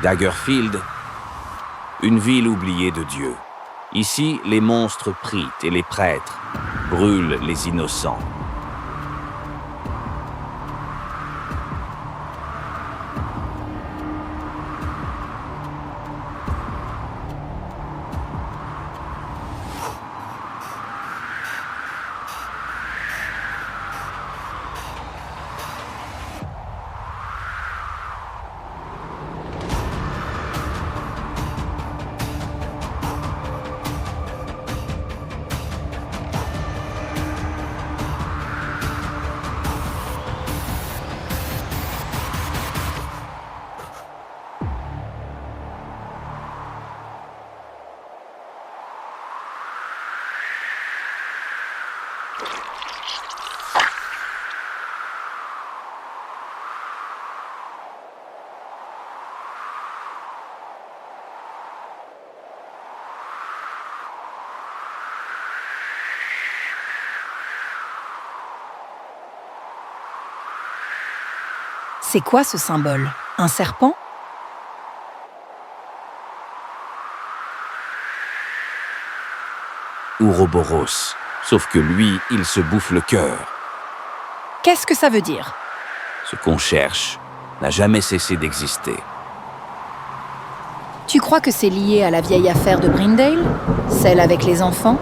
Daggerfield, une ville oubliée de Dieu. Ici, les monstres prient et les prêtres brûlent les innocents. C'est quoi ce symbole? Un serpent? Ouroboros. Sauf que lui, il se bouffe le cœur. Qu'est-ce que ça veut dire? Ce qu'on cherche n'a jamais cessé d'exister. Tu crois que c'est lié à la vieille affaire de Bryndale? Celle avec les enfants?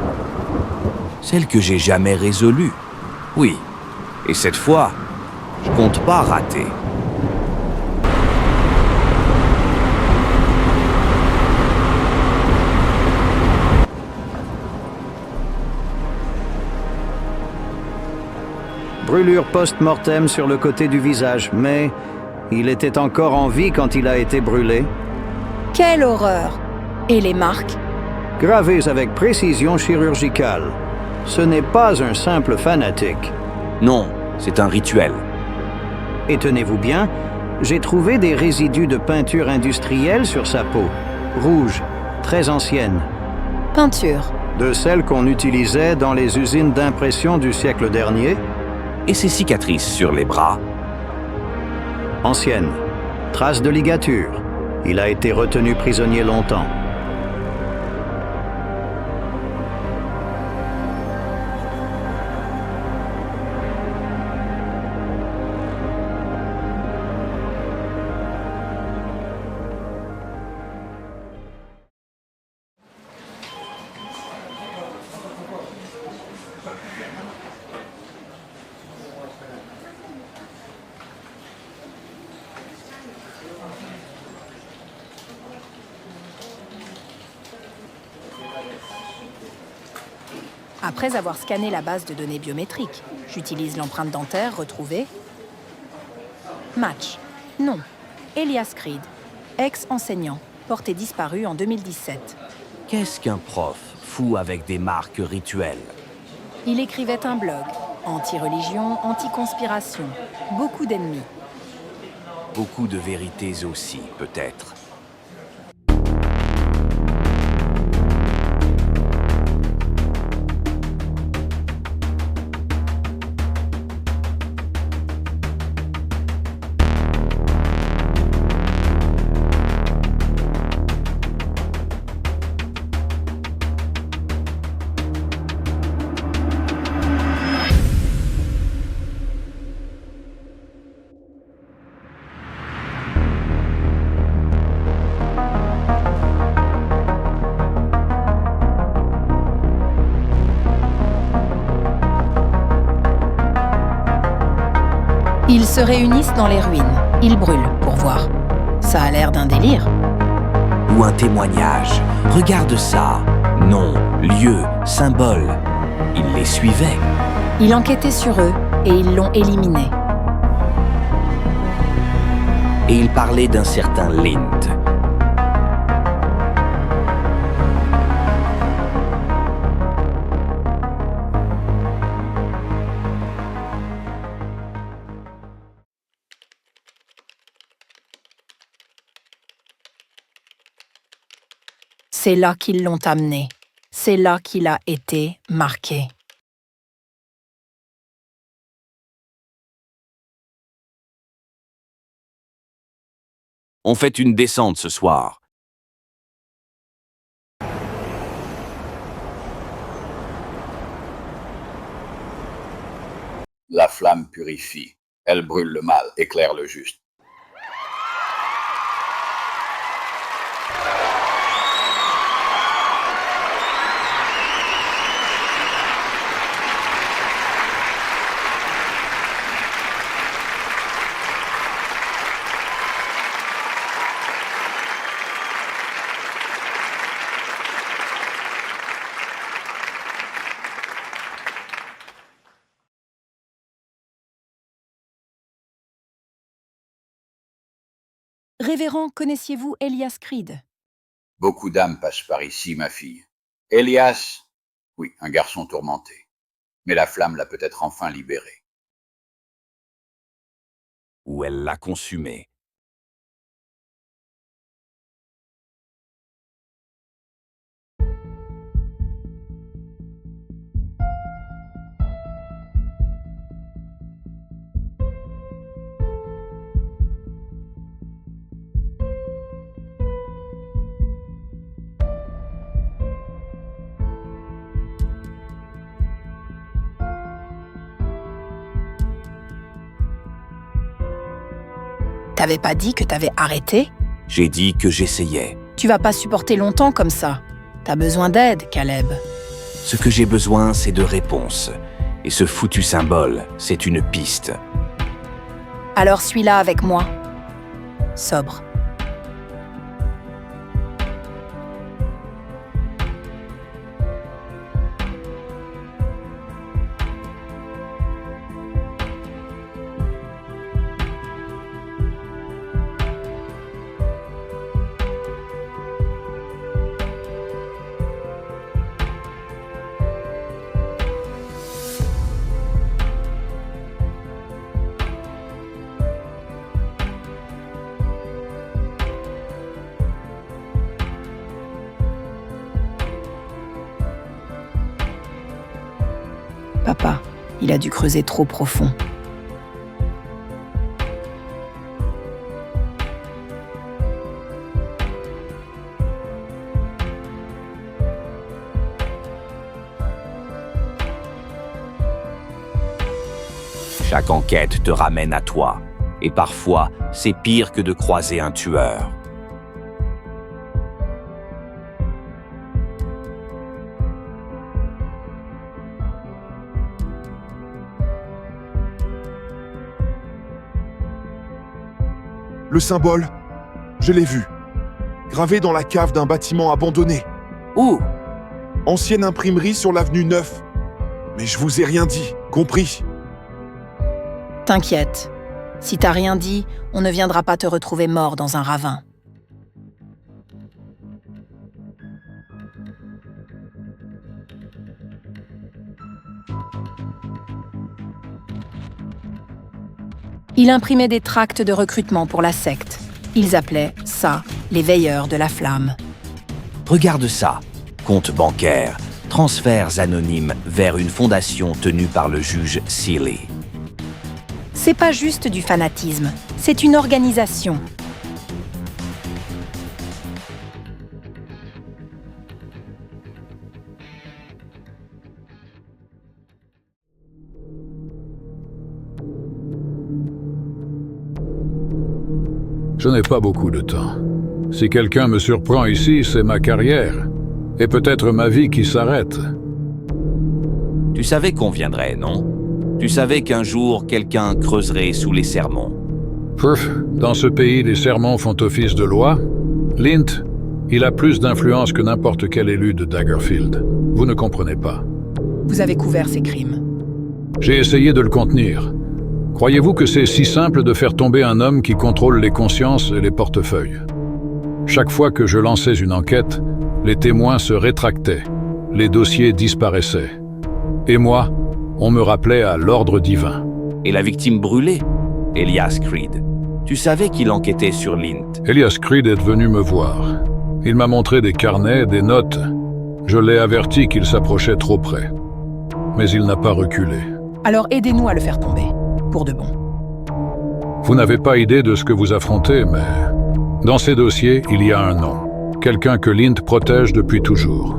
Celle que j'ai jamais résolue. Oui. Et cette fois, je compte pas rater. Brûlure post-mortem sur le côté du visage, mais il était encore en vie quand il a été brûlé. Quelle horreur! Et les marques? Gravées avec précision chirurgicale. Ce n'est pas un simple fanatique. Non, c'est un rituel. Et tenez-vous bien, j'ai trouvé des résidus de peinture industrielle sur sa peau. Rouge, très ancienne. Peinture. De celles qu'on utilisait dans les usines d'impression du siècle dernier. Et ses cicatrices sur les bras? Ancienne. Traces de ligature. Il a été retenu prisonnier longtemps. Après avoir scanné la base de données biométriques, j'utilise l'empreinte dentaire retrouvée. Match. Nom. Elias Creed. Ex-enseignant. Porté disparu en 2017. Qu'est-ce qu'un prof fou avec des marques rituelles? Il écrivait un blog. Anti-religion, anti-conspiration. Beaucoup d'ennemis. Beaucoup de vérités aussi, peut-être. Ils se réunissent dans les ruines. Ils brûlent pour voir. Ça a l'air d'un délire. Ou un témoignage. Regarde ça. Nom, lieu, symbole. Il les suivait. Il enquêtait sur eux et ils l'ont éliminé. Et il parlait d'un certain Lind. C'est là qu'ils l'ont amené. C'est là qu'il a été marqué. On fait une descente ce soir. La flamme purifie. Elle brûle le mal, éclaire le juste. Révérend, connaissiez-vous Elias Creed? Beaucoup d'âmes passent par ici, ma fille. Elias, oui, un garçon tourmenté. Mais la flamme l'a peut-être enfin libéré. Ou elle l'a consumé. T'avais pas dit que t'avais arrêté? J'ai dit que j'essayais. Tu vas pas supporter longtemps comme ça. T'as besoin d'aide, Caleb. Ce que j'ai besoin, c'est de réponses. Et ce foutu symbole, c'est une piste. Alors suis-la avec moi. Sobre. Papa, il a dû creuser trop profond. Chaque enquête te ramène à toi. Et parfois, c'est pire que de croiser un tueur. Le symbole, je l'ai vu. Gravé dans la cave d'un bâtiment abandonné. Où? Ancienne imprimerie sur l'avenue 9. Mais je vous ai rien dit, compris? T'inquiète. Si t'as rien dit, on ne viendra pas te retrouver mort dans un ravin. Il imprimait des tracts de recrutement pour la secte. Ils appelaient ça les veilleurs de la flamme. Regarde ça. Compte bancaire, transferts anonymes vers une fondation tenue par le juge Seeley. C'est pas juste du fanatisme, c'est une organisation. Je n'ai pas beaucoup de temps. Si quelqu'un me surprend ici, c'est ma carrière. Et peut-être ma vie qui s'arrête. Tu savais qu'on viendrait, non? Tu savais qu'un jour, quelqu'un creuserait sous les sermons. Pff, dans ce pays, les sermons font office de loi. Lint, il a plus d'influence que n'importe quel élu de Daggerfield. Vous ne comprenez pas. Vous avez couvert ces crimes. J'ai essayé de le contenir. Croyez-vous que c'est si simple de faire tomber un homme qui contrôle les consciences et les portefeuilles? Chaque fois que je lançais une enquête, les témoins se rétractaient, les dossiers disparaissaient. Et moi, on me rappelait à l'ordre divin. Et la victime brûlée? Elias Creed. Tu savais qu'il enquêtait sur Lint. Elias Creed est venu me voir. Il m'a montré des carnets, des notes. Je l'ai averti qu'il s'approchait trop près. Mais il n'a pas reculé. Alors aidez-nous à le faire tomber, pour de bon. Vous n'avez pas idée de ce que vous affrontez, mais Dans ces dossiers, il y a un nom. Quelqu'un que Lint protège depuis toujours.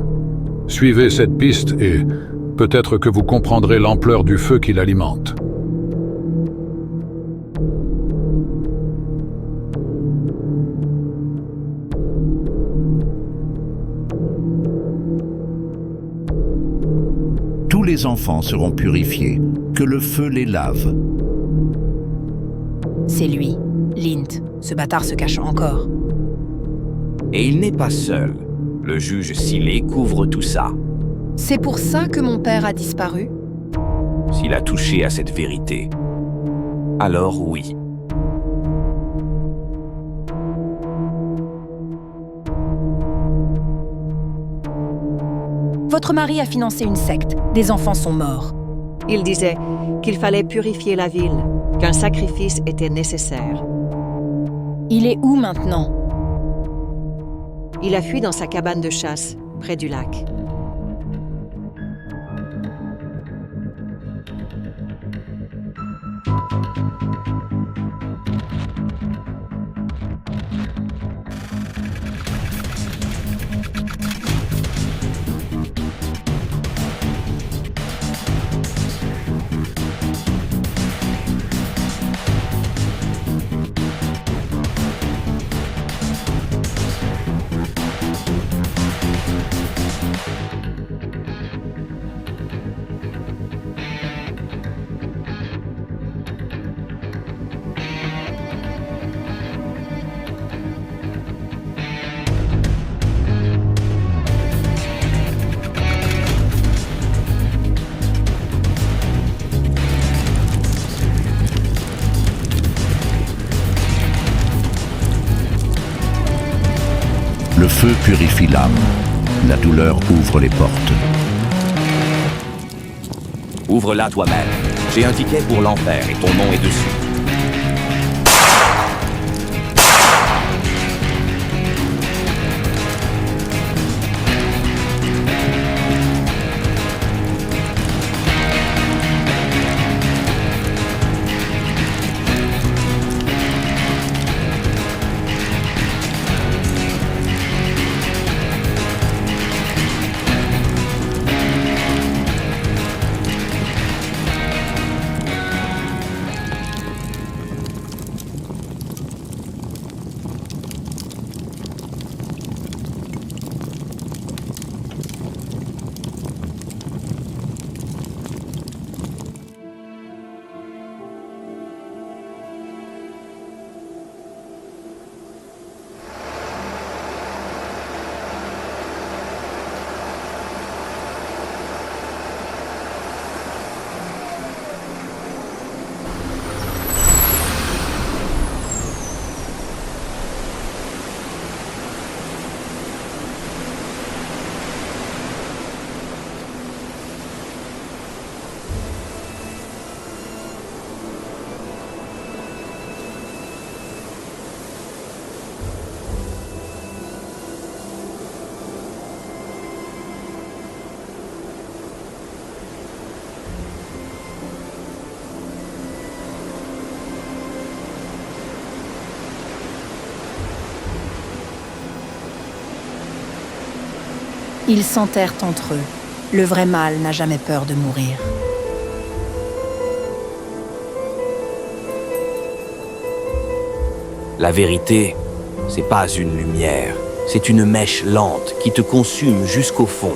Suivez cette piste et peut-être que vous comprendrez l'ampleur du feu qui l'alimente. Tous les enfants seront purifiés, que le feu les lave. C'est lui, Lint. Ce bâtard se cache encore. Et il n'est pas seul. Le juge Silé couvre tout ça. C'est pour ça que mon père a disparu? S'il a touché à cette vérité, alors oui. Votre mari a financé une secte. Des enfants sont morts. Il disait qu'il fallait purifier la ville, qu'un sacrifice était nécessaire. Il est où maintenant? Il a fui dans sa cabane de chasse, près du lac. Le feu purifie l'âme. La douleur ouvre les portes. Ouvre-la toi-même. J'ai un ticket pour l'enfer et ton nom est dessus. Ils s'enterrent entre eux. Le vrai mal n'a jamais peur de mourir. La vérité, c'est pas une lumière, c'est une mèche lente qui te consume jusqu'au fond.